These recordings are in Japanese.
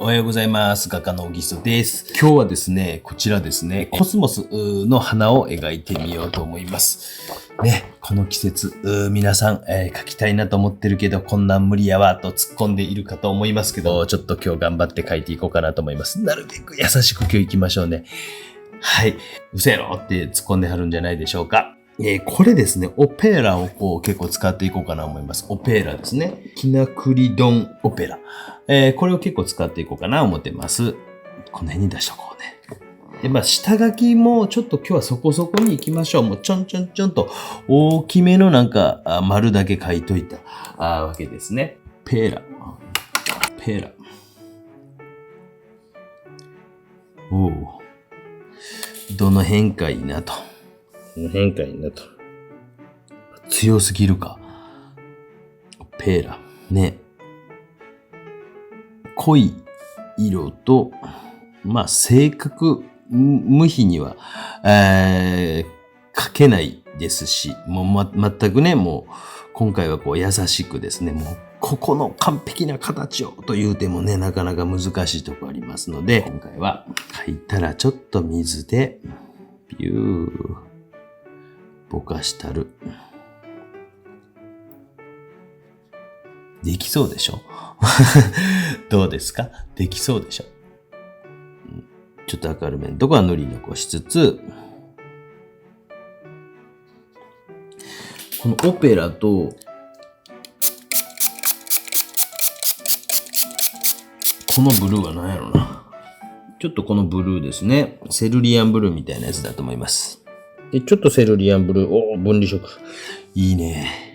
おはようございます。画家の小木曽です。今日はですね、こちらですね、コスモスの花を描いてみようと思います。ね、この季節、皆さん、描きたいなと思ってるけど、こんなん無理やわと突っ込んでいるかと思いますけど、ちょっと今日頑張って描いていこうかなと思います。なるべく優しく今日行きましょうね。はい。うせろって突っ込んではるんじゃないでしょうか。これですね、オペラを結構使っていこうかなと思います。オペラですね。キナクリドンオペラ。これを結構使っていこうかなと思ってます。この辺に出しとこうね。で、下書きもちょっと今日はそこそこに行きましょう。もうちょんちょんちょんと大きめの丸だけ書いといたわけですね。ペラ。おう。どの辺かいいなと。強すぎるか。ペーラ。ね。濃い色と、正確無比には、描けないですし、もう全くね、もう今回は優しくですね、もうここの完璧な形をと言うてもね、なかなか難しいところありますので、今回は描いたらちょっと水で、ビュー、ぼかしたる。できそうでしょどうですか？できそうでしょ？ちょっと明るめのとこは塗り残しつつ、このオペラと、このブルーは何やろな。ちょっとこのブルーですね。セルリアンブルーみたいなやつだと思います。で、ちょっとセルリアンブルー。分離色。いいね。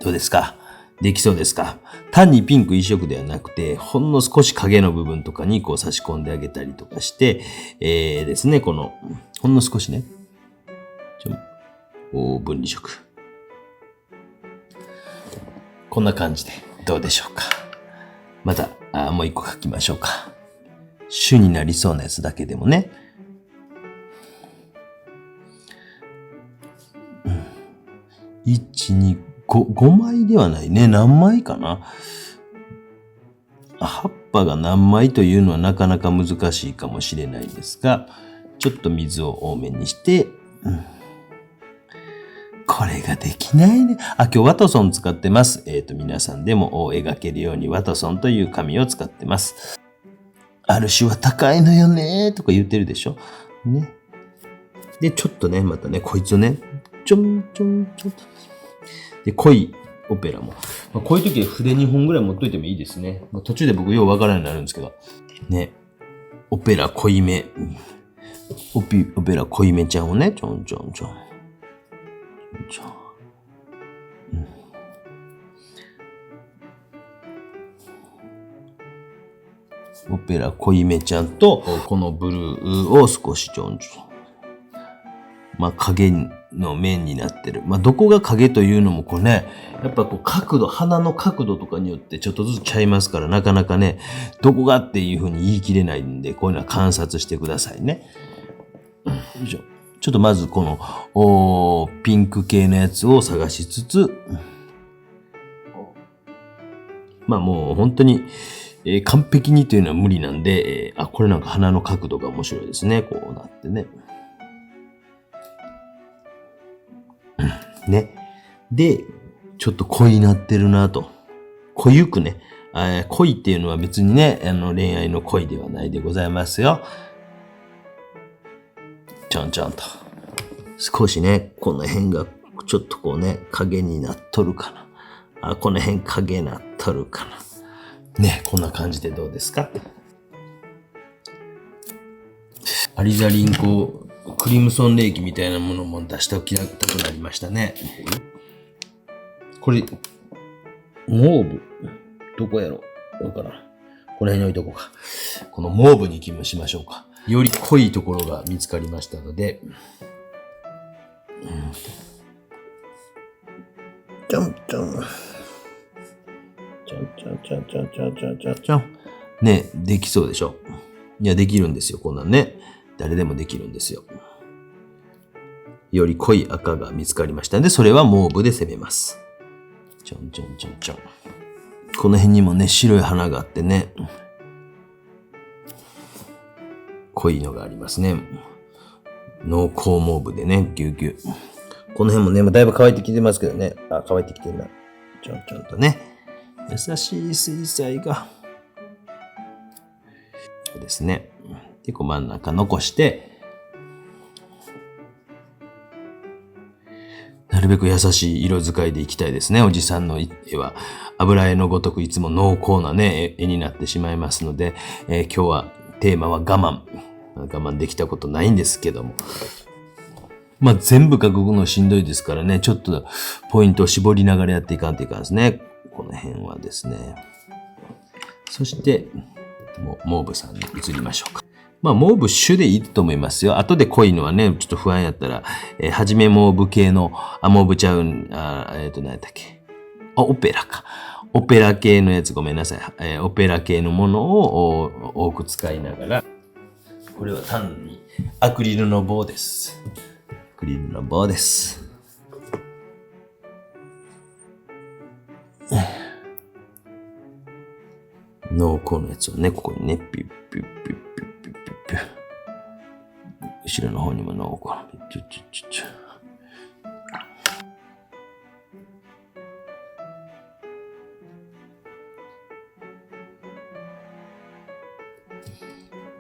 どうですか？できそうですか？単にピンク一色ではなくて、ほんの少し影の部分とかに差し込んであげたりとかして、ですね、ほんの少しね。分離色。こんな感じでどうでしょうか。また、もう一個書きましょうか。主になりそうなやつだけでもね。1、2、5枚ではないね。何枚かな。葉っぱが何枚というのはなかなか難しいかもしれないですが、ちょっと水を多めにして、これができないね。今日ワトソン使ってます。皆さんでも描けるようにワトソンという紙を使ってます。ある種は高いのよねとか言ってるでしょ。ね。で、ちょっとね、またね、こいつをね、ちょんと。で、濃いオペラも。こういう時は筆2本ぐらい持っといてもいいですね。途中で僕ようわからないようになるんですけど。ね。オペラ濃いめ。オペラ濃いめちゃんをね、ちょん。オペラ濃いめちゃんと、このブルーを少しちょん。影の面になってる。どこが影というのもやっぱ角度、鼻の角度とかによってちょっとずつちゃいますから、なかなかね、どこがっていうふうに言い切れないんで、こういうのは観察してくださいね。ちょっとまずこの、ピンク系のやつを探しつつ、もう本当に、完璧にというのは無理なんで、これなんか鼻の角度が面白いですね。こうなってね。ね。で、ちょっと濃いなってるなと。濃ゆくね。恋っていうのは別にね、恋愛の恋ではないでございますよ。ちょんと。少しね、この辺がちょっと影になっとるかな。この辺影なっとるかな。ね、こんな感じでどうですか？アリザリンクリムソンレーキみたいなものも出しておきたくなりましたね。これ、モーブ。どこやろ？わからん。この辺に置いとこうか。このモーブにしましょうか。より濃いところが見つかりましたので。ちょん。ね、できそうでしょ？いや、できるんですよ。こんなんね。誰でもできるんですよ。より濃い赤が見つかりましたので、それはモーブで攻めます。ちょんちょんちょんちょん。この辺にもね、白い花があってね、濃いのがありますね。濃厚モーブでね、ぎゅうぎゅう。この辺もね、だいぶ乾いてきてますけどね。乾いてきてるな。ちょんちょんとね。優しい水彩が。ですね。で、真ん中残して、なるべく優しい色使いでいきたいですね。おじさんの絵は油絵のごとくいつも濃厚なね、絵になってしまいますので、今日はテーマは我慢。我慢できたことないんですけども。全部書くのしんどいですからね、ちょっとポイントを絞りながらやっていかんといかんですね。この辺はですね。そして、モーブさんに移りましょうか。モーブ種でいいと思いますよ。後で濃いのはね、ちょっと不安やったら、はじめモーブ系の、モーブちゃうん、何やったっけ。オペラか。オペラ系のやつごめんなさい。オペラ系のものを多く使いながら、これは単にアクリルの棒です。アクリルの棒です。濃厚なやつをね、ここにね、ピュッピュッピュッピュッピュッピュッピュッ。後ろの方にも濃厚。チュチュチュチュ。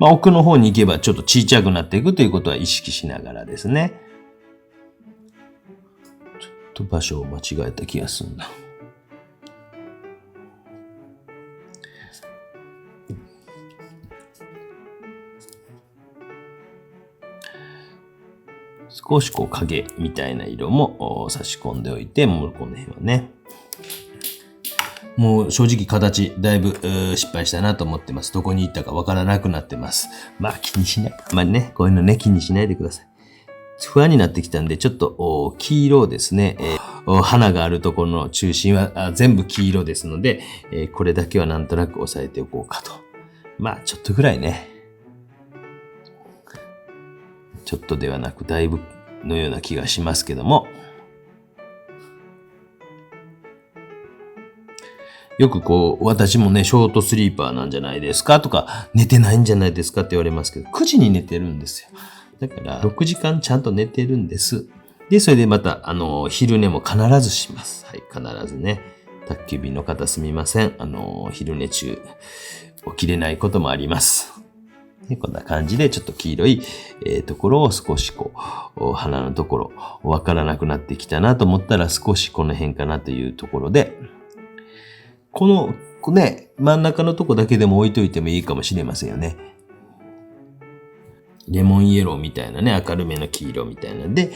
奥の方に行けばちょっと小さくなっていくということは意識しながらですね。ちょっと場所を間違えた気がするんだ。少し影みたいな色も差し込んでおいて、もうこの辺はね。もう正直形だいぶ失敗したなと思ってます。どこに行ったかわからなくなってます。気にしない。ね、こういうのね、気にしないでください。不安になってきたんで、ちょっと黄色をですね、花があるところの中心は全部黄色ですので、これだけはなんとなく押さえておこうかと。ちょっとぐらいね。ちょっとではなくだいぶのような気がしますけども。よく私もね、ショートスリーパーなんじゃないですかとか、寝てないんじゃないですかって言われますけど、9時に寝てるんですよ。だから、6時間ちゃんと寝てるんです。で、それでまた、昼寝も必ずします。はい、必ずね。宅急便の方すみません。昼寝中、起きれないこともあります。でこんな感じで、ちょっと黄色い、ところを少し鼻のところ、わからなくなってきたなと思ったら、少しこの辺かなというところで、このね、真ん中のとこだけでも置いといてもいいかもしれませんよね。レモンイエローみたいなね、明るめの黄色みたいなんで、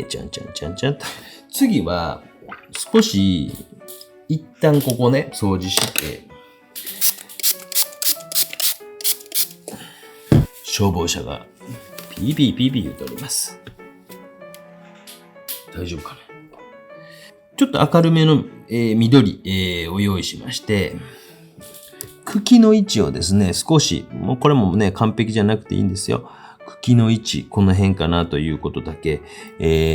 ちゃんちゃんちゃんちゃんと。次は、少し、一旦ここね、掃除して、消防車がピーピーピーピー言っております。大丈夫かな。ちょっと明るめの、緑、を用意しまして、茎の位置をですね、少し、もうこれもね、完璧じゃなくていいんですよ。茎の位置、この辺かなということだけ、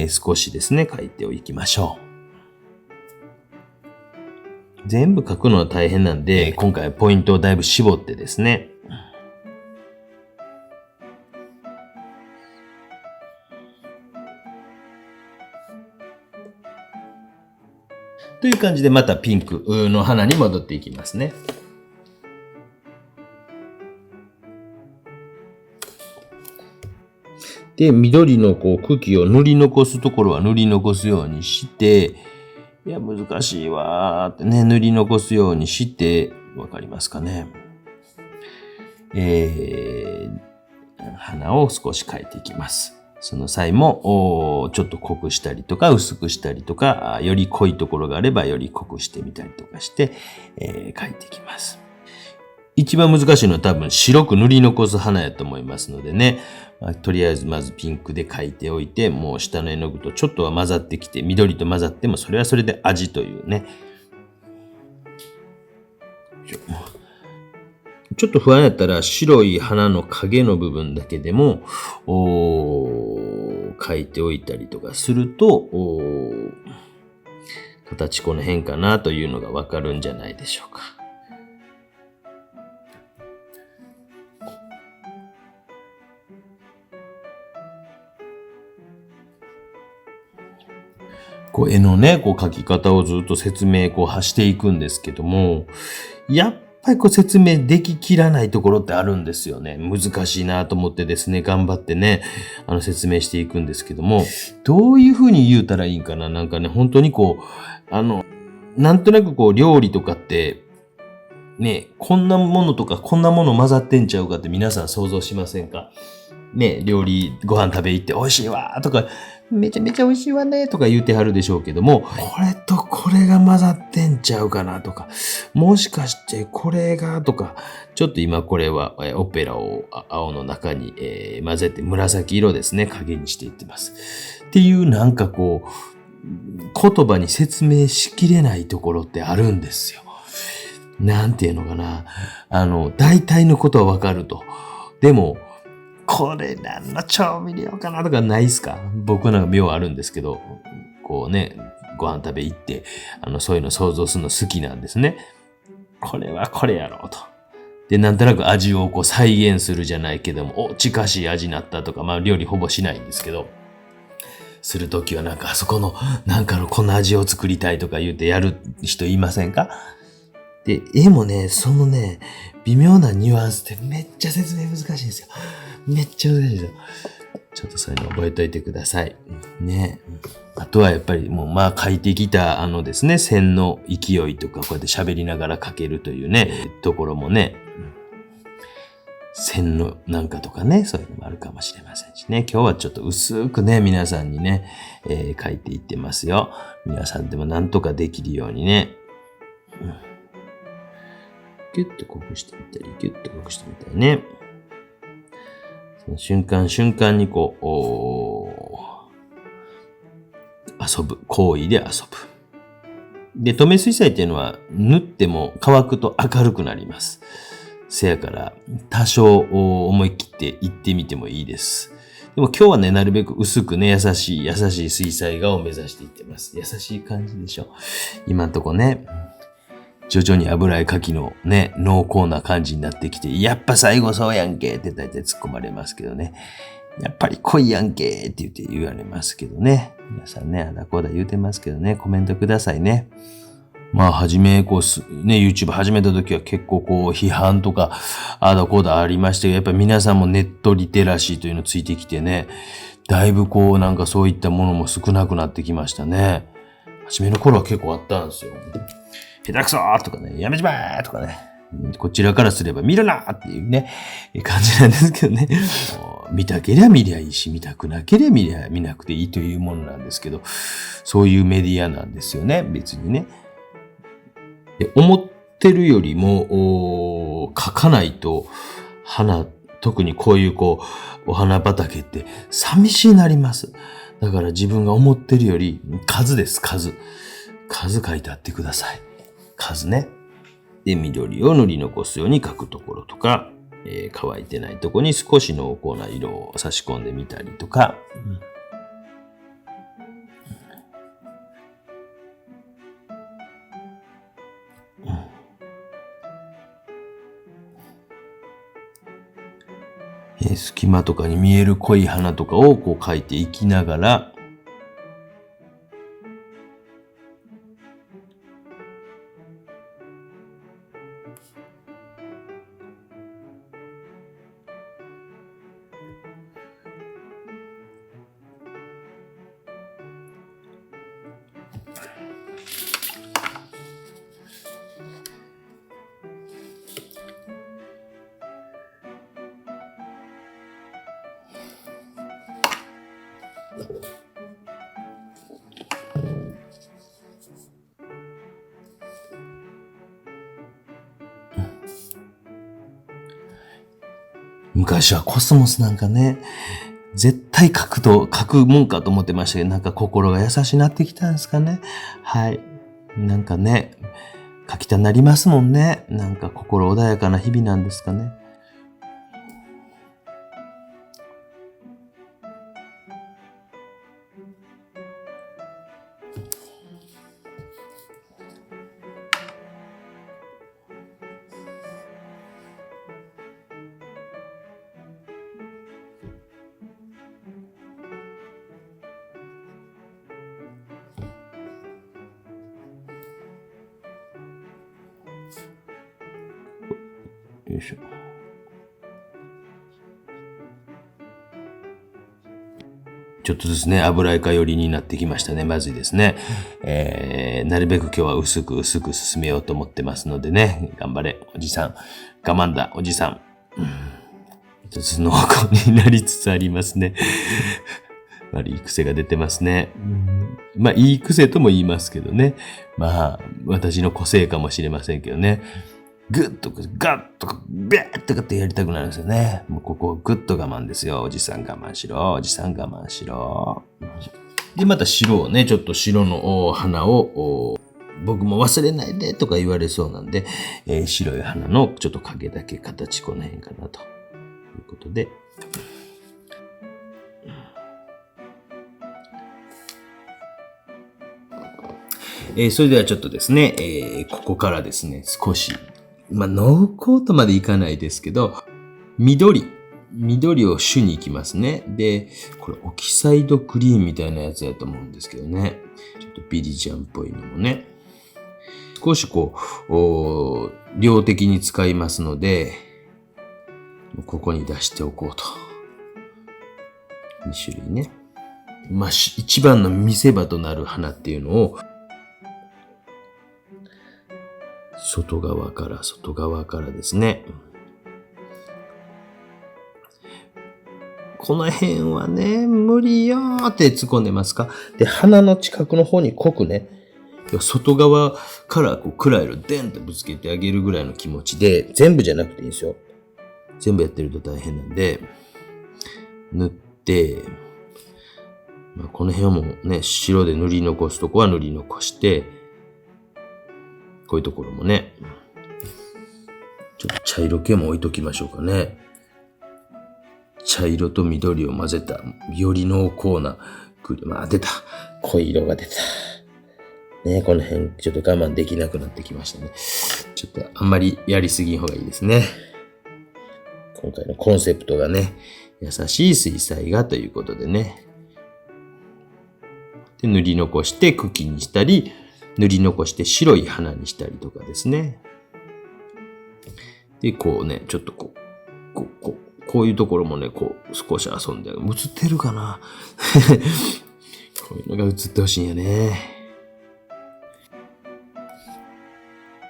少しですね、書いておきましょう。全部書くのは大変なんで、今回ポイントをだいぶ絞ってですね、という感じでまたピンクの花に戻っていきますね。で、緑の茎を塗り残すところは塗り残すようにして、いや、難しいわーってね、塗り残すようにして、わかりますかね。花を少し描いていきます。その際も、ちょっと濃くしたりとか、薄くしたりとか、より濃いところがあれば、より濃くしてみたりとかして、描いていきます。一番難しいのは多分白く塗り残す花やと思いますのでね、とりあえずまずピンクで描いておいて、もう下の絵の具とちょっとは混ざってきて、緑と混ざっても、それはそれで味というね。ちょっと不安やったら白い花の影の部分だけでも、描書いておいたりとかすると、形この辺かなというのがわかるんじゃないでしょうか。絵のね、描き方をずっと説明していくんですけども、やっぱり説明でききらないところってあるんですよね。難しいなと思ってですね、頑張ってね、説明していくんですけども、どういうふうに言うたらいいんかな。なんかね、本当になんとなく料理とかって、ね、こんなものとかこんなもの混ざってんちゃうかって皆さん想像しませんか？ね、料理ご飯食べ行って美味しいわーとか、めちゃめちゃ美味しいわねとか言うてはるでしょうけども、これとこれが混ざってんちゃうかなとか、もしかしてこれがとか、ちょっと今これはオペラを青の中に混ぜて紫色ですね、影にしていってます。っていう言葉に説明しきれないところってあるんですよ。なんていうのかな。大体のことはわかると。でも、これ何の調味料かなとかないっすか？僕なんか妙あるんですけど、ご飯食べ行って、そういうの想像するの好きなんですね。これはこれやろうと。で、なんとなく味を再現するじゃないけども、近しい味になったとか、料理ほぼしないんですけど、するときはあそこの、こんな味を作りたいとか言ってやる人いませんか？で、絵もね、微妙なニュアンスってめっちゃ説明難しいんですよ。めっちゃ難しいですよ。ちょっとそういうの覚えといてください。ね。あとはやっぱり書いてきたですね、線の勢いとかこうやって喋りながら書けるというね、ところもね、線のとかね、そういうのもあるかもしれませんしね。今日はちょっと薄くね、皆さんにね、書いていってますよ。皆さんでもなんとかできるようにね。ギュッと濃くしてみたり、ギュッと濃くしてみたりね。その瞬間瞬間に遊ぶ。行為で遊ぶ。で、透明水彩っていうのは塗っても乾くと明るくなります。せやから、多少思い切っていってみてもいいです。でも今日はね、なるべく薄くね、優しい水彩画を目指していってます。優しい感じでしょ。今んとこね。徐々に油絵描きのね、濃厚な感じになってきて、やっぱ最後そうやんけって大体突っ込まれますけどね。やっぱり濃いやんけって言われますけどね。皆さんね、あだこうだ言うてますけどね、コメントくださいね。初め、YouTube 始めた時は結構批判とか、あだこうだありましたけど、やっぱり皆さんもネットリテラシーというのついてきてね、だいぶそういったものも少なくなってきましたね。初めの頃は結構あったんですよ。下手くそーとかね、やめちまーとかね。こちらからすれば見るなーっていうね、感じなんですけどね。見たけりゃ見りゃいいし、見たくなければ見なくていいというものなんですけど、そういうメディアなんですよね、別にね。で思ってるよりも、描かないと、特にこういうお花畑って寂しいなります。だから自分が思ってるより、数です、数。数書いてあってください。数ね。で、緑を塗り残すように描くところとか、乾いてないところに少し濃厚な色を差し込んでみたりとか、隙間とかに見える濃い花とかを描いていきながら、昔はコスモスなんかね、絶対書くもんかと思ってましたけど、心が優しくなってきたんですかね。はい。ね、書きたなりますもんね。心穏やかな日々なんですかね。よいしょ。ちょっとずつね、油絵か寄りになってきましたね。まずいですね。なるべく今日は薄く進めようと思ってますのでね。頑張れ、おじさん。我慢だ、おじさん。一つの方向になりつつありますね。悪い癖が出てますね。まあ、いい癖とも言いますけどね。まあ、私の個性かもしれませんけどね。グッとか、ガッとか、ビャーとかってやりたくなるんですよね。もうここグッと我慢ですよ。おじさん我慢しろ。おじさん我慢しろ。で、また白をね、ちょっと白の花を、僕も忘れないでとか言われそうなんで、白い花のちょっと影だけ形この辺かなということで。それではちょっとですね、ここからですね、少し、まあ、濃厚とまでいかないですけど、緑を主に行きますね。で、これオキサイドクリーンみたいなやつやと思うんですけどね。ちょっとビリジャンっぽいのもね。少しこう、量的に使いますので、ここに出しておこうと。2種類ね。まあ、一番の見せ場となる花っていうのを、外側からですね。この辺はね、無理よーって突っ込んでますか。で、鼻の近くの方に濃くね、外側からこうクライルデンとぶつけてあげるぐらいの気持ちで、全部じゃなくていいんですよ。全部やってると大変なんで、塗って、まあ、この辺はもうね、白で塗り残すとこは塗り残して、こういうところもね、ちょっと茶色系も置いときましょうかね。茶色と緑を混ぜた、より濃厚な、まあ出た。濃い色が出た。ね、この辺ちょっと我慢できなくなってきましたね。ちょっとあんまりやりすぎん方がいいですね。今回のコンセプトがね、優しい水彩画ということでね。で、塗り残して茎にしたり、塗り残して白い花にしたりとかですね。で、こうね、ちょっとこういうところもね、こう少し遊んで、映ってるかなこういうのが映ってほしいんやね。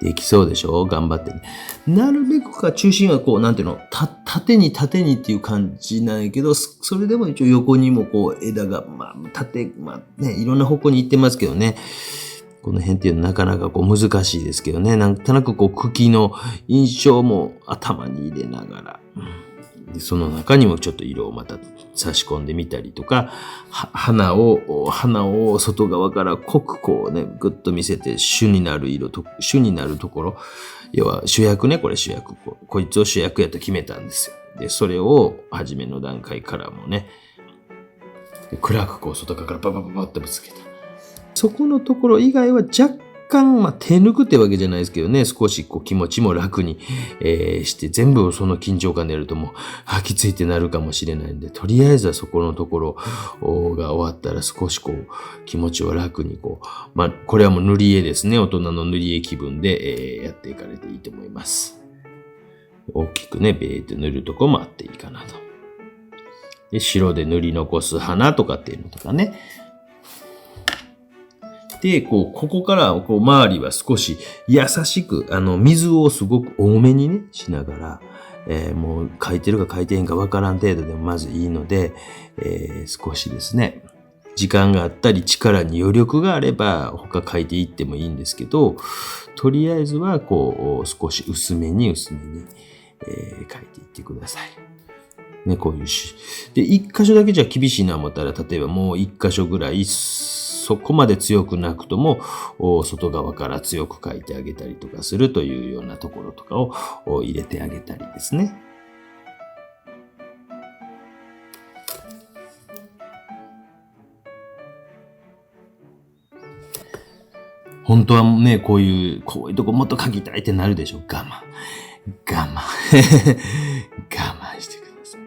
できそうでしょ？頑張ってね。なるべく中心はこう、なんていうの、縦にっていう感じなんやけど、それでも一応横にもこう枝が、まあね、いろんな方向に行ってますけどね。この辺っていうのはなかなかこう難しいですけどね。なんとなくこう茎の印象も頭に入れながら、でその中にもちょっと色をまた差し込んでみたりとか、花を外側から濃くこうね、ぐっと見せて主になるところ、要は主役ね、これ主役。こいつを主役やと決めたんですよ。で、それを初めの段階からもね、暗くこう外側からババババってぶつけた。そこのところ以外は若干、まあ、手抜くってわけじゃないですけどね、少しこう気持ちも楽に、して全部その緊張感でやるともう吐きついてなるかもしれないんで、とりあえずはそこのところが終わったら少しこう気持ちを楽にこう、まあこれはもう塗り絵ですね。大人の塗り絵気分で、やっていかれていいと思います。大きくね、ベーって塗るとこもあっていいかなと。で、白で塗り残す花とかっていうのとかね。で、ここから周りは少し優しく、水をすごく多めにね、しながら、もう書いてるか書いてへんかわからん程度でもまずいいので、少しですね、時間があったり力に余力があれば他書いていってもいいんですけど、とりあえずは少し薄めに、書いていってください。ね、こういうで、一箇所だけじゃ厳しいな思ったら、例えばもう一箇所ぐらい、そこまで強くなくとも、外側から強く書いてあげたりとかするというようなところとかを入れてあげたりですね。本当はね、こういうとこもっと書きたいってなるでしょ。我慢我慢してください。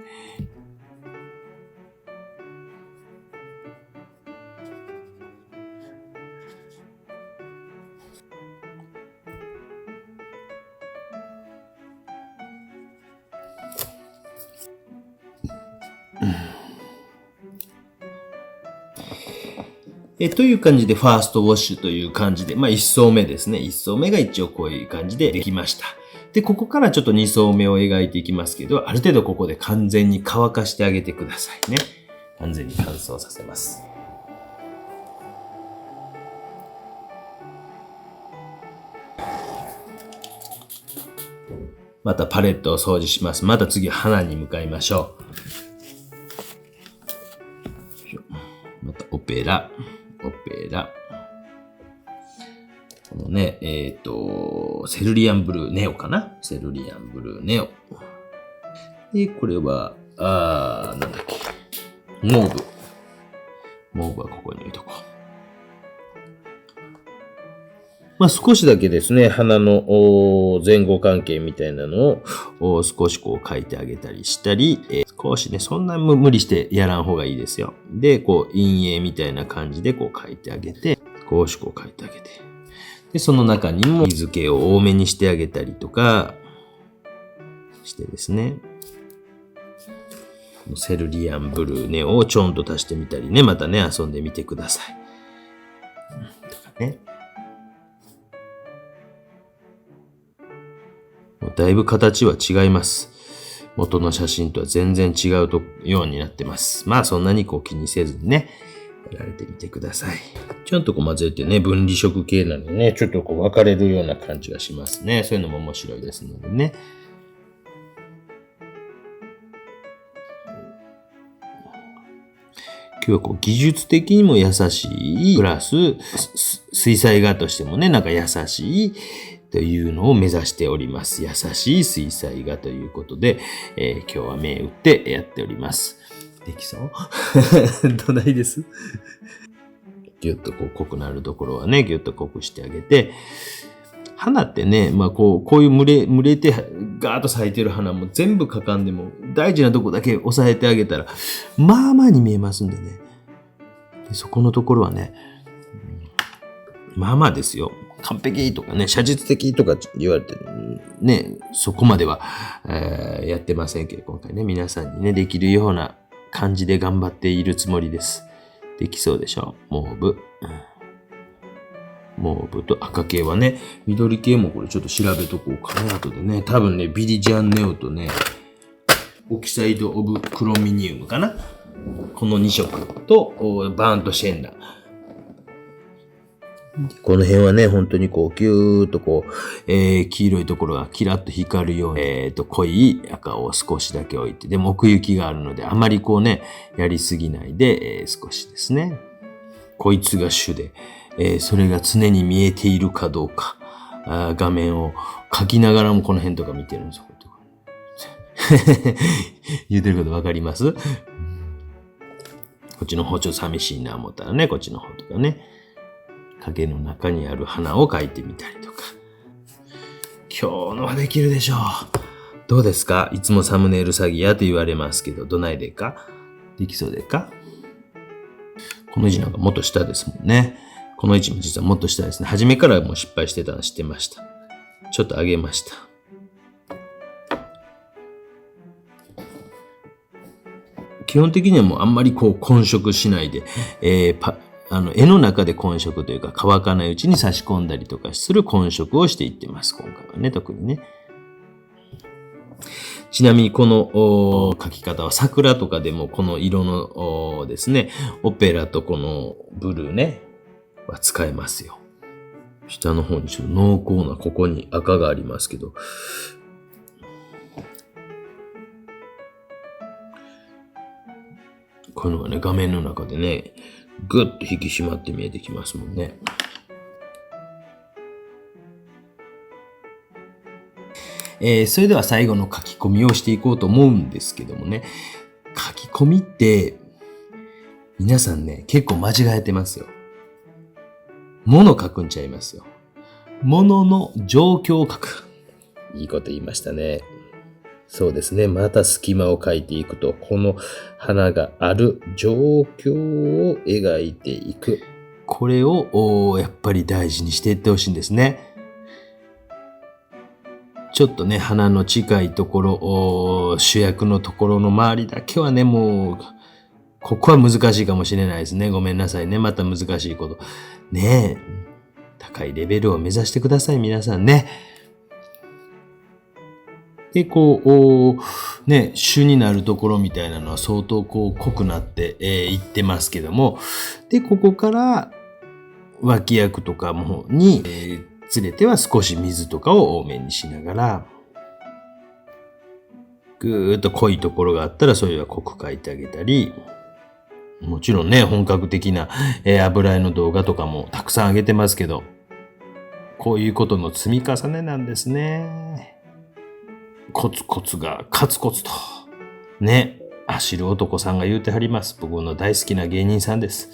という感じで、ファーストウォッシュという感じで、1層目ですね。1層目が一応こういう感じでできました。で、ここからちょっと2層目を描いていきますけど、ある程度ここで完全に乾かしてあげてくださいね。完全に乾燥させます。またパレットを掃除します。また次花に向かいましょう。またオペラ。このね、セルリアンブルーネオかな？セルリアンブルーネオ。で、これは、なんだっけ。モーブ。モーブはここに置いとこう。少しだけですね、花の前後関係みたいなのを少しこう書いてあげたりしたり、少しね、そんな無理してやらん方がいいですよ。で、こう、陰影みたいな感じでこう書いてあげて、少しこう書いてあげて。で、その中にも水気を多めにしてあげたりとかしてですね。セルリアンブルーネをちょんと足してみたりね、またね、遊んでみてください。とかね。だいぶ形は違います。元の写真とは全然違うようになってます。そんなにこう気にせずにね、やられてみてください。ちょっとこう混ぜてね、分離色系なのでね、ちょっとこう分かれるような感じがしますね。そういうのも面白いですのでね。今日はこう技術的にも優しい、プラス水彩画としてもね、なんか優しいというのを目指しております。優しい水彩画ということで、今日は目打ってやっております。できそうどないですギュッとこう濃くなるところはね、ギュッと濃くしてあげて、花ってね、こういう群れてガーッと咲いてる花も全部かかんでも大事なとこだけ押さえてあげたら、まあまあに見えますんでね。でそこのところはね、まあまあですよ。完璧とかね、写実的とか言われてね、そこまでは、やってませんけど、今回ね、皆さんにね、できるような感じで頑張っているつもりです。できそうでしょ？モーブ。モーブと赤系はね、緑系もこれちょっと調べとこうかね、後でね。多分ね、ビリジャンネオとね、オキサイド・オブ・クロミニウムかな。この2色と、バーント・シェンナ。この辺はね、本当にこう、ギューッとこう、黄色いところがキラッと光るように、濃い赤を少しだけ置いて、で、奥行きがあるので、あまりこうね、やりすぎないで、少しですね。こいつが主で、それが常に見えているかどうか、画面を描きながらもこの辺とか見てるんですよ。言うてることわかります？こっちの方ちょっと寂しいな思ったらね、こっちの方とかね。影の中にある花を描いてみたりとか。今日のはできるでしょう。どうですか？いつもサムネイル詐欺やと言われますけど、どないでか？できそうでか？この位置なんかもっと下ですもんね。この位置も実はもっと下ですね。初めからもう失敗してたの知ってました。ちょっと上げました。基本的にはもうあんまりこう混色しないで、絵の中で混色というか乾かないうちに差し込んだりとかする混色をしていってます。今回はね、特にね。ちなみにこの描き方は桜とかでもこの色のですね、オペラとこのブルーね、は使えますよ。下の方にちょっと濃厚なここに赤がありますけど、こういうのがね、画面の中でね、ぐっと引き締まって見えてきますもんね。それでは最後の書き込みをしていこうと思うんですけどもね、書き込みって皆さんね、結構間違えてますよ。物書くんちゃいますよ。物の状況を書く。いいこと言いましたね。そうですね。また隙間を書いていくと、この花がある状況を描いていく。これをやっぱり大事にしていってほしいんですね。ちょっとね、鼻の近いところ、主役のところの周りだけはね、もう、ここは難しいかもしれないですね。ごめんなさいね。また難しいこと。ねえ。高いレベルを目指してください、皆さんね。で、ね、主になるところみたいなのは相当濃くなっていってますけども、で、ここから脇役とかもに、つれては少し水とかを多めにしながら、ぐーっと濃いところがあったらそれは濃く描いてあげたり、もちろんね、本格的な、油絵の動画とかもたくさん上げてますけど、こういうことの積み重ねなんですね。コツコツがカツコツと。ね。走る男さんが言うてはります。僕の大好きな芸人さんです。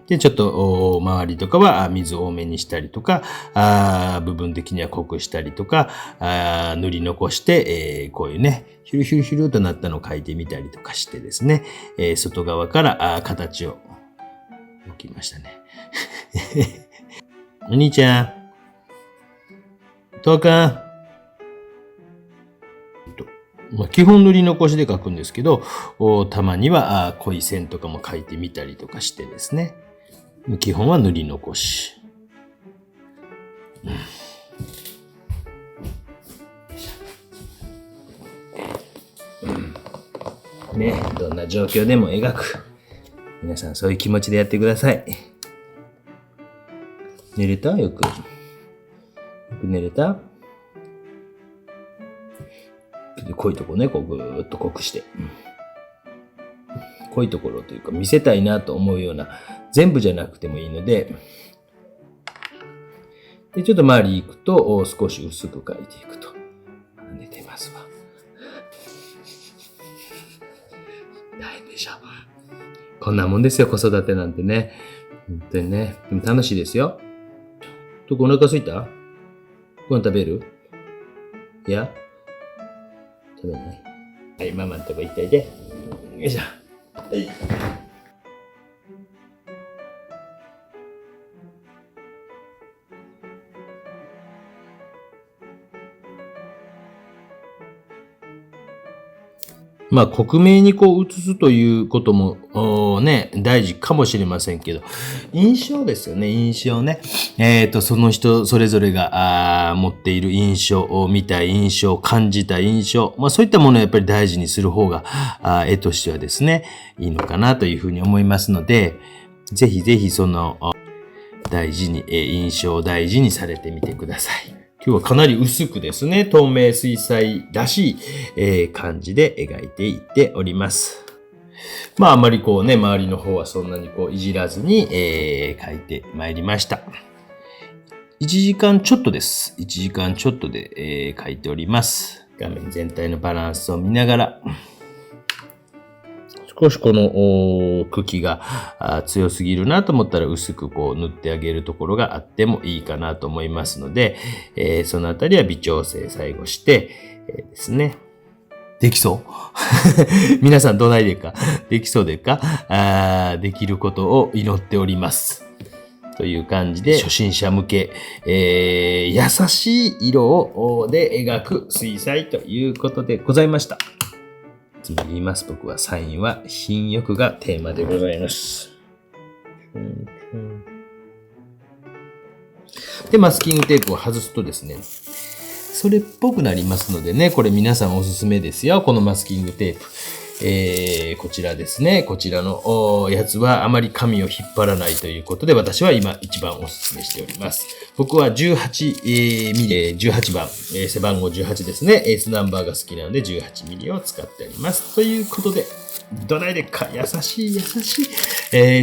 で、ちょっと周りとかは水多めにしたりとか、部分的には濃くしたりとか、塗り残して、こういうね、ヒュルヒュルヒュルとなったのを描いてみたりとかしてですね、外側から形を置きましたね。お兄ちゃん、とうかん。基本塗り残しで描くんですけど、たまには濃い線とかも描いてみたりとかしてですね。基本は塗り残し。ね、どんな状況でも描く。皆さんそういう気持ちでやってください。寝れた？よく寝れた？濃いところね、こうぐーっと濃くして。濃いところというか見せたいなと思うような、全部じゃなくてもいいので、でちょっと周り行くと少し薄く描いていくと。寝てますわ。大変でしょ。こんなもんですよ、子育てなんてね。本当にね。でも楽しいですよ。お腹空いた？ご飯食べる？いや？食べない？はい、ママのとこ行っておいで。よいしょ。はい。まあ、克明にこう映すということも、ね、大事かもしれませんけど、印象ですよね、印象ね。その人それぞれが持っている印象、見た印象、感じた印象、まあそういったものをやっぱり大事にする方が、絵としてはですね、いいのかなというふうに思いますので、ぜひぜひその、大事に、印象を大事にされてみてください。今日はかなり薄くですね、透明水彩らしい、感じで描いていっております。まああまりこうね、周りの方はそんなにこういじらずに、描いてまいりました。1時間ちょっとです。1時間ちょっとで、描いております。画面全体のバランスを見ながら、少しこの茎が強すぎるなと思ったら薄くこう塗ってあげるところがあってもいいかなと思いますので、そのあたりは微調整最後して、ですね。できそう皆さんどないでかできそうでかできることを祈っております。という感じで初心者向け、優しい色で描く水彩ということでございました。つまり言います。僕はサインは品欲がテーマでございます。で、マスキングテープを外すとですね、それっぽくなりますのでね、これ皆さんおすすめですよ。このマスキングテープ。こちらですね。こちらのやつはあまり紙を引っ張らないということで、私は今一番おすすめしております。僕は18ミリ、18番、背番号18ですね。エースナンバーが好きなので18ミリを使っております。ということで、どないでっか優しい、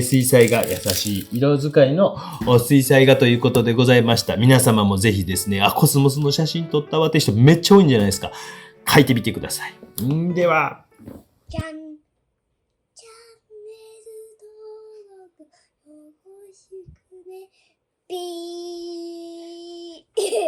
水彩画、優しい色使いの水彩画ということでございました。皆様もぜひですね、コスモスの写真撮ったわって人めっちゃ多いんじゃないですか。書いてみてください。では、チャンネル登録よろしくね。ピー